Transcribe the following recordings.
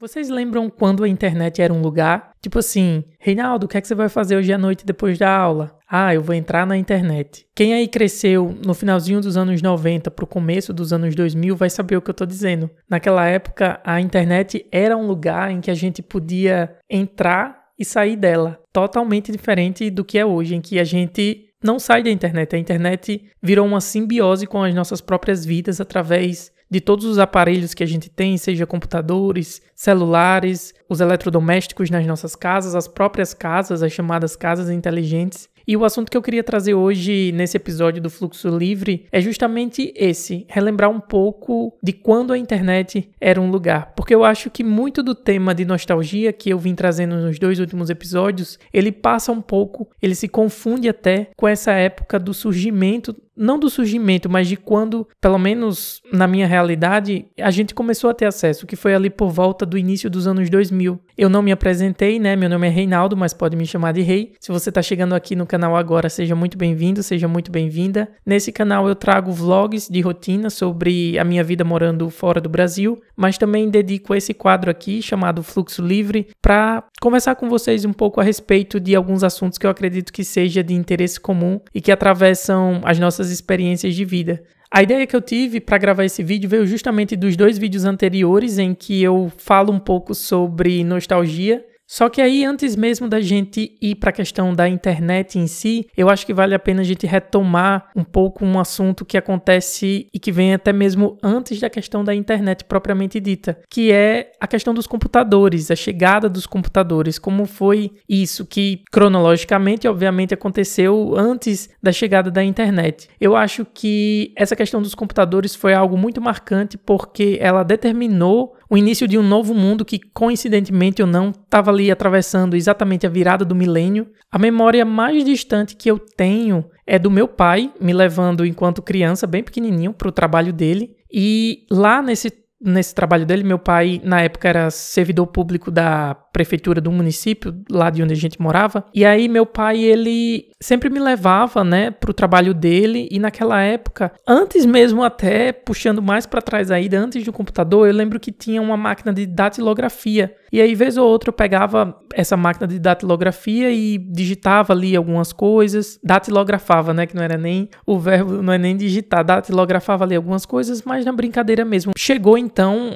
Vocês lembram quando a internet era um lugar? Tipo assim, Reinaldo, o que é que você vai fazer hoje à noite depois da aula? Ah, eu vou entrar na internet. Quem aí cresceu no finalzinho dos anos 90 pro começo dos anos 2000 vai saber o que eu tô dizendo. Naquela época, a internet era um lugar em que a gente podia entrar e sair dela. Totalmente diferente do que é hoje, em que a gente não sai da internet. A internet virou uma simbiose com as nossas próprias vidas através de todos os aparelhos que a gente tem, seja computadores, celulares, os eletrodomésticos nas nossas casas, as próprias casas, as chamadas casas inteligentes. E o assunto que eu queria trazer hoje nesse episódio do Fluxo Livre é justamente esse, relembrar um pouco de quando a internet era um lugar. Porque eu acho que muito do tema de nostalgia que eu vim trazendo nos 2 últimos episódios, ele passa um pouco, ele se confunde até com essa época do surgimento, não do surgimento, mas de quando, pelo menos na minha realidade, a gente começou a ter acesso, que foi ali por volta do início dos anos 2000. Eu não me apresentei, né? Meu nome é Reinaldo, mas pode me chamar de Rei. Se você está chegando aqui no canal agora, seja muito bem-vindo, seja muito bem-vinda. Nesse canal eu trago vlogs de rotina sobre a minha vida morando fora do Brasil, mas também dedico esse quadro aqui, chamado Fluxo Livre, para conversar com vocês um pouco a respeito de alguns assuntos que eu acredito que seja de interesse comum e que atravessam as nossas experiências de vida. A ideia que eu tive para gravar esse vídeo veio justamente dos 2 vídeos anteriores em que eu falo um pouco sobre nostalgia. Só que aí, antes mesmo da gente ir para a questão da internet em si, eu acho que vale a pena a gente retomar um pouco um assunto que acontece e que vem até mesmo antes da questão da internet propriamente dita, que é a questão dos computadores, a chegada dos computadores. Como foi isso que, cronologicamente, obviamente, aconteceu antes da chegada da internet. Eu acho que essa questão dos computadores foi algo muito marcante porque ela determinou o início de um novo mundo que, coincidentemente ou não, estava ali atravessando exatamente a virada do milênio. A memória mais distante que eu tenho é do meu pai me levando enquanto criança, bem pequenininho, para o trabalho dele. E lá nesse trabalho dele, meu pai, na época, era servidor público da prefeitura do município, lá de onde a gente morava. E aí, meu pai, ele sempre me levava, né, pro trabalho dele. E naquela época, antes mesmo até, puxando mais para trás ainda, antes do computador, eu lembro que tinha uma máquina de datilografia. E aí, vez ou outra, eu pegava essa máquina de datilografia e digitava ali algumas coisas. Datilografava, né, que não era nem o verbo, não é nem digitar. Datilografava ali algumas coisas, mas na brincadeira mesmo. Chegou, então,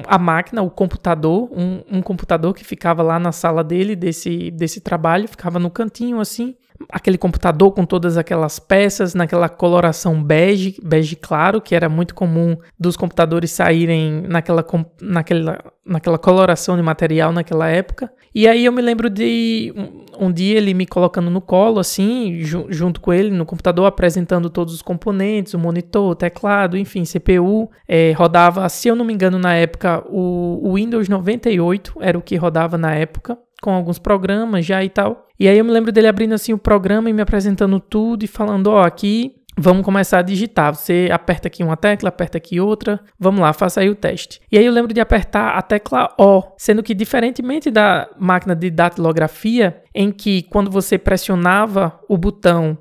a máquina, o computador, um computador que ficava lá na sala dele, desse trabalho, ficava no cantinho, assim. Aquele computador com todas aquelas peças, naquela coloração bege claro, que era muito comum dos computadores saírem naquela coloração de material naquela época. E aí eu me lembro de um dia ele me colocando no colo, assim, junto com ele no computador, apresentando todos os componentes, o monitor, o teclado, enfim, CPU. Rodava, se eu não me engano, na época, o Windows 98 era o que rodava na época, com alguns programas já e tal. E aí eu me lembro dele abrindo assim o programa e me apresentando tudo e falando, aqui vamos começar a digitar. Você aperta aqui uma tecla, aperta aqui outra. Vamos lá, faça aí o teste. E aí eu lembro de apertar a tecla O, sendo que diferentemente da máquina de datilografia, em que quando você pressionava o botão,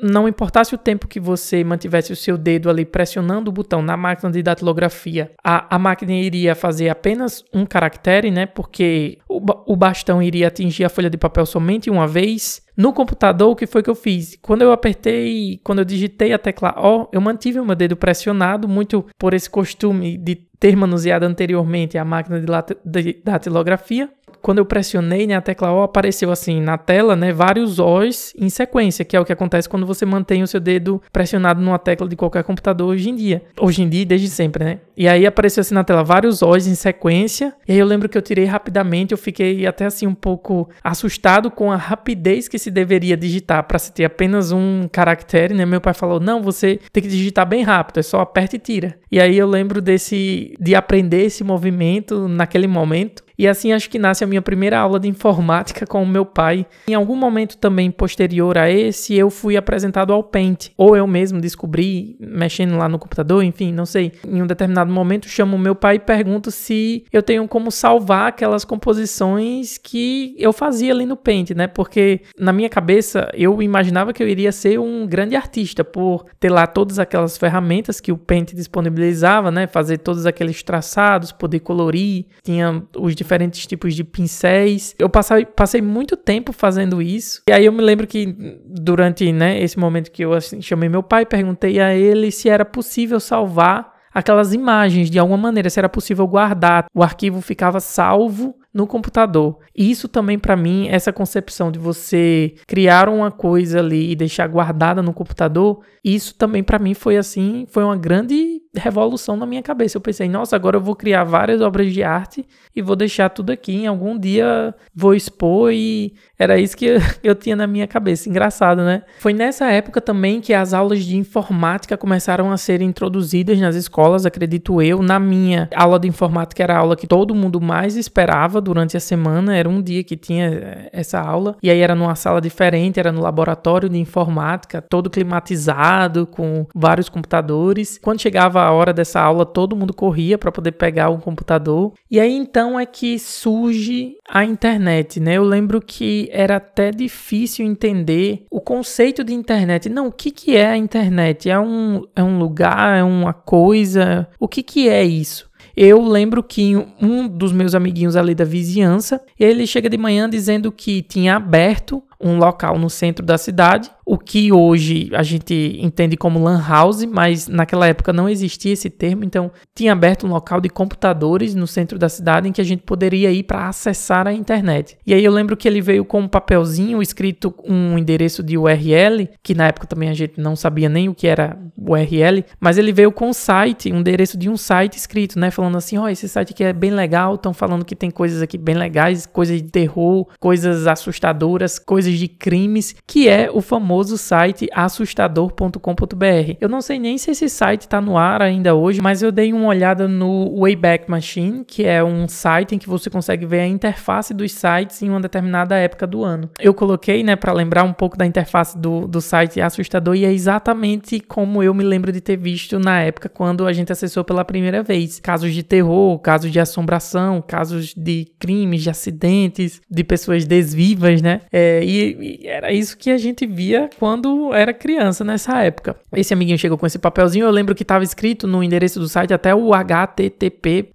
não importasse o tempo que você mantivesse o seu dedo ali pressionando o botão na máquina de datilografia, a máquina iria fazer apenas um caractere, né? Porque o bastão iria atingir a folha de papel somente uma vez. No computador, o que foi que eu fiz? Quando eu digitei a tecla O, eu mantive o meu dedo pressionado, muito por esse costume de ter manuseado anteriormente a máquina de datilografia. Quando eu pressionei, né, a tecla O, apareceu assim na tela, né, vários Os em sequência, que é o que acontece quando você mantém o seu dedo pressionado numa tecla de qualquer computador hoje em dia. Hoje em dia, desde sempre, né? E aí apareceu assim na tela vários Os em sequência. E aí eu lembro que eu tirei rapidamente, eu fiquei até assim um pouco assustado com a rapidez que se deveria digitar para se ter apenas um caractere, né? Meu pai falou, não, você tem que digitar bem rápido, é só aperta e tira. E aí eu lembro de aprender esse movimento naquele momento. E assim acho que nasce a minha primeira aula de informática com o meu pai. Em algum momento também posterior a esse, eu fui apresentado ao Paint. Ou eu mesmo descobri, mexendo lá no computador, enfim, não sei. Em um determinado momento, chamo o meu pai e pergunto se eu tenho como salvar aquelas composições que eu fazia ali no Paint, né? Porque na minha cabeça, eu imaginava que eu iria ser um grande artista por ter lá todas aquelas ferramentas que o Paint disponibilizava, né? Fazer todos aqueles traçados, poder colorir, tinha os diferentes tipos de pincéis. Eu passei muito tempo fazendo isso. E aí eu me lembro que durante, né, esse momento que eu assim, chamei meu pai, perguntei a ele se era possível salvar aquelas imagens de alguma maneira, se era possível guardar. O arquivo ficava salvo no computador. E isso também para mim, essa concepção de você criar uma coisa ali e deixar guardada no computador, isso também para mim foi assim, foi uma grande revolução na minha cabeça. Eu pensei, nossa, agora eu vou criar várias obras de arte e vou deixar tudo aqui, em algum dia vou expor, e era isso que eu tinha na minha cabeça. Engraçado, né? Foi nessa época também que as aulas de informática começaram a ser introduzidas nas escolas, acredito eu. Na minha aula de informática era a aula que todo mundo mais esperava durante a semana, era um dia que tinha essa aula, e aí era numa sala diferente, era no laboratório de informática, todo climatizado, com vários computadores. Quando chegava a hora dessa aula, todo mundo corria para poder pegar o computador, e aí então é que surge a internet, né? Eu lembro que era até difícil entender o conceito de internet. Não, o que é a internet? É um lugar, é uma coisa? O que é isso? Eu lembro que um dos meus amiguinhos ali da vizinhança, ele chega de manhã dizendo que tinha aberto um local no centro da cidade, o que hoje a gente entende como lan house, mas naquela época não existia esse termo. Então tinha aberto um local de computadores no centro da cidade em que a gente poderia ir para acessar a internet. E aí eu lembro que ele veio com um papelzinho escrito um endereço de URL, que na época também a gente não sabia nem o que era URL, mas ele veio com um site, um endereço de um site escrito, né, falando assim, ó, esse site aqui é bem legal, estão falando que tem coisas aqui bem legais, coisas de terror, coisas assustadoras, coisas de crimes, que é o famoso site assustador.com.br. Eu não sei nem se esse site está no ar ainda hoje, mas eu dei uma olhada no Wayback Machine, que é um site em que você consegue ver a interface dos sites em uma determinada época do ano. Eu coloquei, né, para lembrar um pouco da interface do site assustador, e é exatamente como eu me lembro de ter visto na época quando a gente acessou pela primeira vez. Casos de terror, casos de assombração, casos de crimes, de acidentes, de pessoas desvivas, né? E era isso que a gente via quando era criança nessa época. Esse amiguinho chegou com esse papelzinho, eu lembro que estava escrito no endereço do site até o http://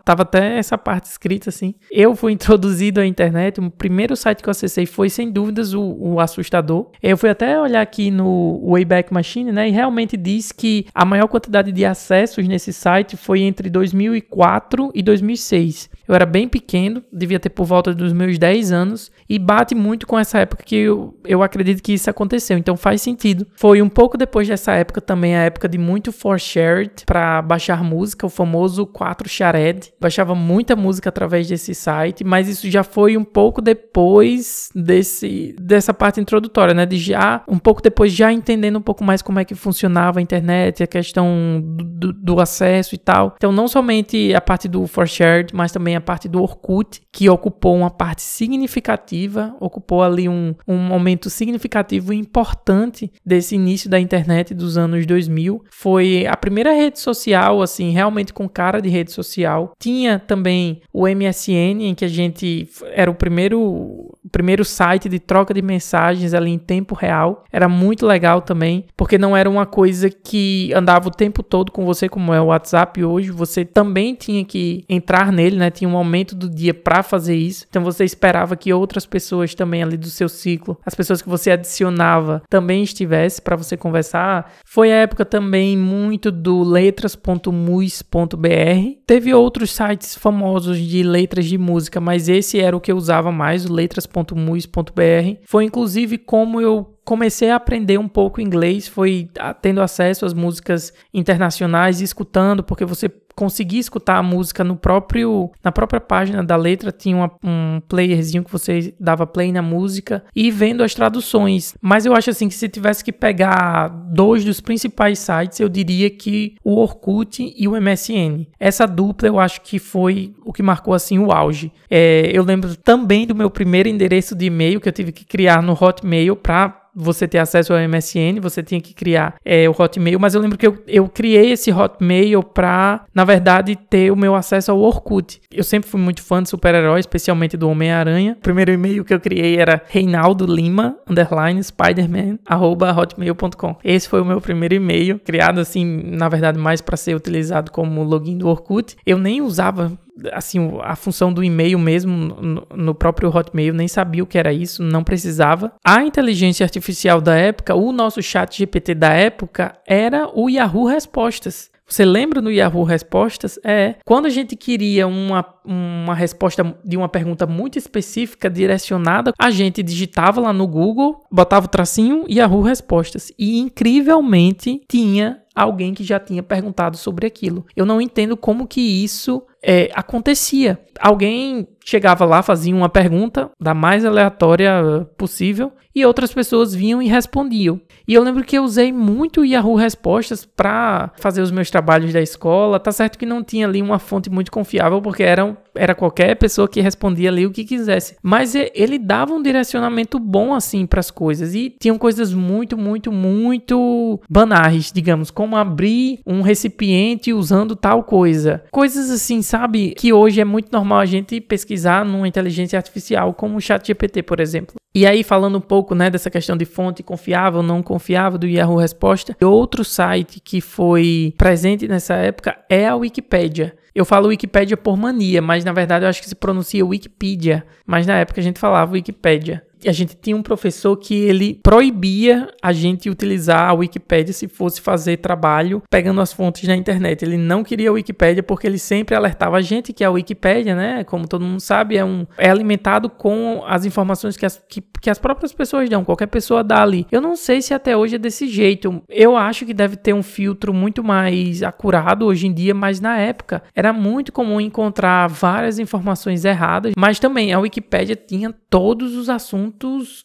tava até essa parte escrita assim. Eu fui introduzido à internet, o primeiro site que eu acessei foi sem dúvidas o Assustador. Eu fui até olhar aqui no Wayback Machine, né, e realmente diz que a maior quantidade de acessos nesse site foi entre 2004 e 2006. Eu era bem pequeno, devia ter por volta dos meus 10 anos, e bate muito com essa época que eu acredito que isso aconteceu, então faz sentido. Foi um pouco depois dessa época também, a época de muito 4Shared para baixar música, o famoso 4Shared. Baixava muita música através desse site, mas isso já foi um pouco depois dessa parte introdutória, né? Um pouco depois, já entendendo um pouco mais como é que funcionava a internet, a questão do acesso e tal. Então não somente a parte do 4Shared, mas também a parte do Orkut, que ocupou uma parte significativa, ocupou ali um momento significativo e importante desse início da internet dos anos 2000. Foi a primeira rede social, assim, realmente com cara de rede social. Tinha também o MSN, em que a gente era o primeiro site de troca de mensagens ali em tempo real. Era muito legal também, porque não era uma coisa que andava o tempo todo com você, como é o WhatsApp hoje. Você também tinha que entrar nele, né? Tinha um momento do dia para fazer isso. Então você esperava que outras pessoas também ali do seu ciclo, as pessoas que você adicionava, também estivesse para você conversar. Foi a época também muito do letras.mus.br. Teve outros sites famosos de letras de música, mas esse era o que eu usava mais, o letras.mus.br. Foi inclusive como eu comecei a aprender um pouco inglês foi tendo acesso às músicas internacionais e escutando, porque você conseguia escutar a música na própria página da letra, tinha um playerzinho que você dava play na música e vendo as traduções. Mas eu acho assim que se tivesse que pegar 2 dos principais sites, eu diria que o Orkut e o MSN. Essa dupla eu acho que foi o que marcou assim o auge. Eu lembro também do meu primeiro endereço de e-mail que eu tive que criar no Hotmail para você ter acesso ao MSN, você tinha que criar o Hotmail, mas eu lembro que eu criei esse Hotmail para, na verdade, ter o meu acesso ao Orkut. Eu sempre fui muito fã de super-herói, especialmente do Homem-Aranha. O primeiro e-mail que eu criei era reinaldolima_spiderman@hotmail.com. Esse foi o meu primeiro e-mail, criado assim, na verdade, mais para ser utilizado como login do Orkut. Eu nem usava assim, a função do e-mail mesmo no próprio Hotmail, nem sabia o que era isso, não precisava. A inteligência artificial da época, o nosso chat GPT da época, era o Yahoo Respostas. Você lembra do Yahoo Respostas? Quando a gente queria uma resposta de uma pergunta muito específica, direcionada, a gente digitava lá no Google, botava o tracinho Yahoo Respostas e incrivelmente tinha alguém que já tinha perguntado sobre aquilo. Eu não entendo como que isso acontecia. Alguém chegava lá, fazia uma pergunta da mais aleatória possível e outras pessoas vinham e respondiam. E eu lembro que eu usei muito o Yahoo Respostas para fazer os meus trabalhos da escola. Tá certo que não tinha ali uma fonte muito confiável, porque era qualquer pessoa que respondia ali o que quisesse. Mas ele dava um direcionamento bom assim para as coisas. E tinham coisas muito, muito, muito banais, digamos, como abrir um recipiente usando tal coisa. Coisas assim, sabe, que hoje é muito normal a gente pesquisar numa inteligência artificial, como o ChatGPT, por exemplo. E aí, falando um pouco, né, dessa questão de fonte confiável, não confiável do Yahoo Resposta, outro site que foi presente nessa época é a Wikipédia. Eu falo Wikipédia por mania, mas na verdade eu acho que se pronuncia Wikipedia. Mas na época a gente falava Wikipédia. E a gente tinha um professor que ele proibia a gente utilizar a Wikipédia se fosse fazer trabalho pegando as fontes na internet. Ele não queria a Wikipédia porque ele sempre alertava a gente que a Wikipédia, né, como todo mundo sabe, é alimentado com as informações que as próprias pessoas dão. Qualquer pessoa dá ali. Eu não sei se até hoje é desse jeito. Eu acho que deve ter um filtro muito mais acurado hoje em dia, mas na época era muito comum encontrar várias informações erradas. Mas também a Wikipédia tinha todos os assuntos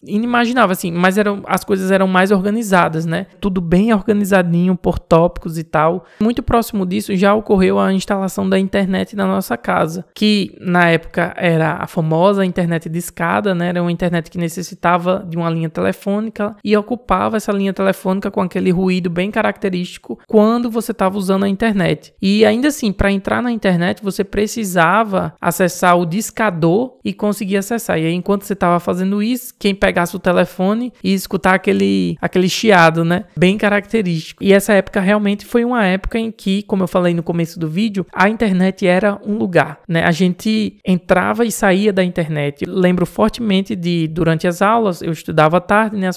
inimagináveis, assim, mas as coisas eram mais organizadas, né? Tudo bem organizadinho por tópicos e tal. Muito próximo disso já ocorreu a instalação da internet na nossa casa, que na época era a famosa internet de escada, né? Era uma internet que necessitava de uma linha telefônica e ocupava essa linha telefônica com aquele ruído bem característico quando você estava usando a internet. E ainda assim, para entrar na internet, você precisava acessar o discador e conseguir acessar. E aí, enquanto você estava fazendo isso, quem pegasse o telefone e escutar aquele chiado, né? Bem característico. E essa época realmente foi uma época em que, como eu falei no começo do vídeo, a internet era um lugar, né? A gente entrava e saía da internet. Eu lembro fortemente durante as aulas, eu estudava à tarde, né?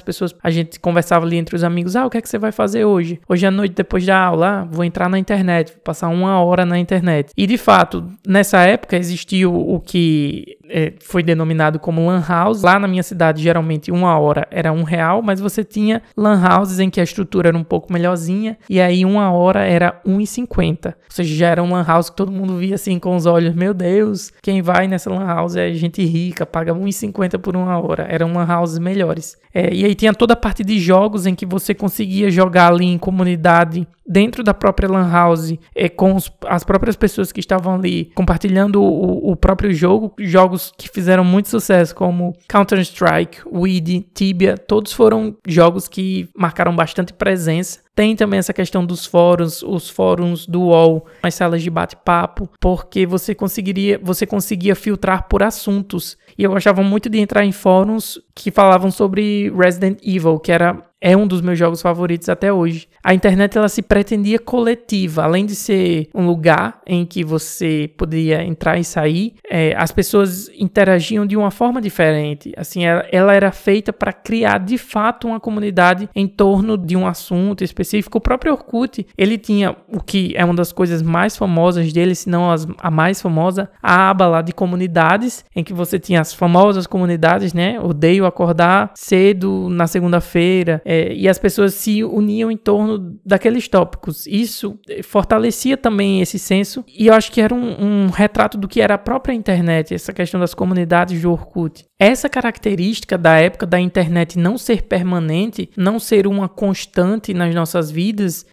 A gente conversava ali entre os amigos, o que é que você vai fazer hoje? Hoje à noite, depois da aula, vou entrar na internet, vou passar 1 hora na internet. E de fato, nessa época existiu o que foi denominado como Lan House. Lá na minha cidade, geralmente 1 hora era R$1, mas você tinha Lan Houses em que a estrutura era um pouco melhorzinha, e aí 1 hora era R$1,50. Ou seja, já era um Lan House que todo mundo via assim com os olhos, meu Deus, quem vai nessa Lan House é gente rica, paga R$1,50 por 1 hora. Eram Lan Houses melhores. E aí tinha toda a parte de jogos em que você conseguia jogar ali em comunidade dentro da própria Lan House, com as próprias pessoas que estavam ali compartilhando o próprio jogo. Jogos que fizeram muito sucesso, como Counter-Strike, Weed, Tibia, todos foram jogos que marcaram bastante presença. Tem também essa questão dos fóruns, os fóruns do UOL, as salas de bate-papo, porque você conseguia filtrar por assuntos. E eu gostava muito de entrar em fóruns que falavam sobre Resident Evil, que é um dos meus jogos favoritos até hoje. A internet, ela se pretendia coletiva. Além de ser um lugar em que você podia entrar e sair, as pessoas interagiam de uma forma diferente. Assim, ela era feita para criar, de fato, uma comunidade em torno de um assunto específico. específico. O próprio Orkut, ele tinha o que é uma das coisas mais famosas dele, se não a mais famosa, a aba lá de comunidades, em que você tinha as famosas comunidades, né? Odeio acordar cedo na segunda-feira, e as pessoas se uniam em torno daqueles tópicos. Isso fortalecia também esse senso, e eu acho que era um retrato do que era a própria internet, essa questão das comunidades do Orkut. Essa característica da época da internet não ser permanente, não ser uma constante nas nossas vidas,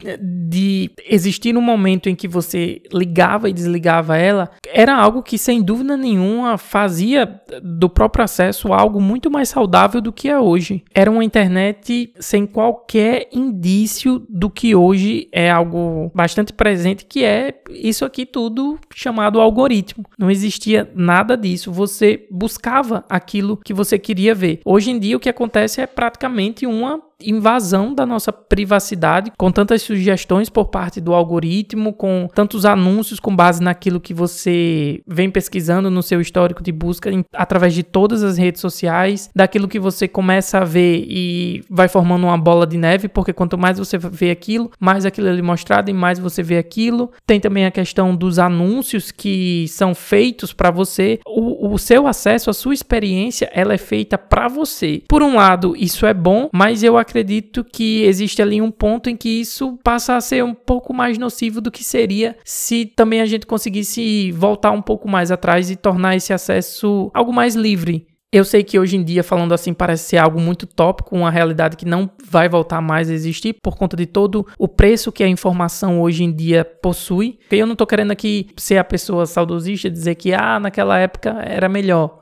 de existir um momento em que você ligava e desligava ela, era algo que sem dúvida nenhuma fazia do próprio acesso algo muito mais saudável do que é hoje. Era uma internet sem qualquer indício do que hoje é algo bastante presente, que é isso aqui tudo chamado algoritmo. Não existia nada disso, você buscava aquilo que você queria ver. Hoje em dia o que acontece é praticamente uma invasão da nossa privacidade, com tantas sugestões por parte do algoritmo, com tantos anúncios com base naquilo que você vem pesquisando no seu histórico de busca através de todas as redes sociais, daquilo que você começa a ver e vai formando uma bola de neve, porque quanto mais você vê aquilo, mais aquilo é lhe mostrado e mais você vê aquilo. Tem também a questão dos anúncios que são feitos para você. O seu acesso, a sua experiência, ela é feita para você. Por um lado, isso é bom, mas eu acredito que existe ali um ponto em que isso passa a ser um pouco mais nocivo do que seria se também a gente conseguisse voltar um pouco mais atrás e tornar esse acesso algo mais livre. Eu sei que hoje em dia, falando assim, parece ser algo muito tópico, uma realidade que não vai voltar mais a existir por conta de todo o preço que a informação hoje em dia possui. Eu não estou querendo aqui ser a pessoa saudosista e dizer que naquela época era melhor.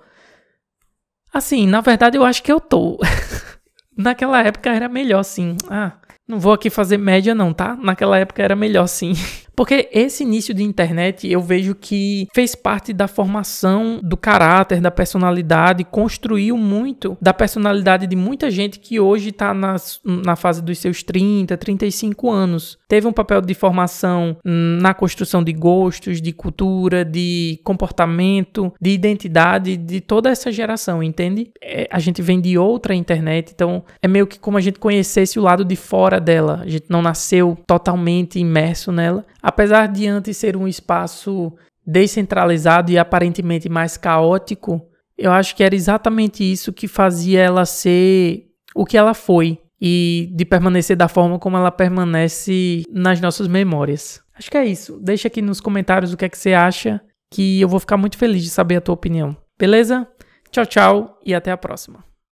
Assim, na verdade eu acho que eu tô. Naquela época era melhor, sim. Não vou aqui fazer média não, tá? Naquela época era melhor, sim. Porque esse início de internet eu vejo que fez parte da formação do caráter, da personalidade, construiu muito da personalidade de muita gente que hoje está na fase dos seus 30, 35 anos. Teve um papel de formação na construção de gostos, de cultura, de comportamento, de identidade de toda essa geração, entende? A gente vem de outra internet, então é meio que como a gente conhecesse o lado de fora dela. A gente não nasceu totalmente imerso nela. Apesar de antes ser um espaço descentralizado e aparentemente mais caótico, eu acho que era exatamente isso que fazia ela ser o que ela foi e de permanecer da forma como ela permanece nas nossas memórias. Acho que é isso. Deixa aqui nos comentários o que é que você acha, que eu vou ficar muito feliz de saber a tua opinião. Beleza? Tchau, tchau e até a próxima.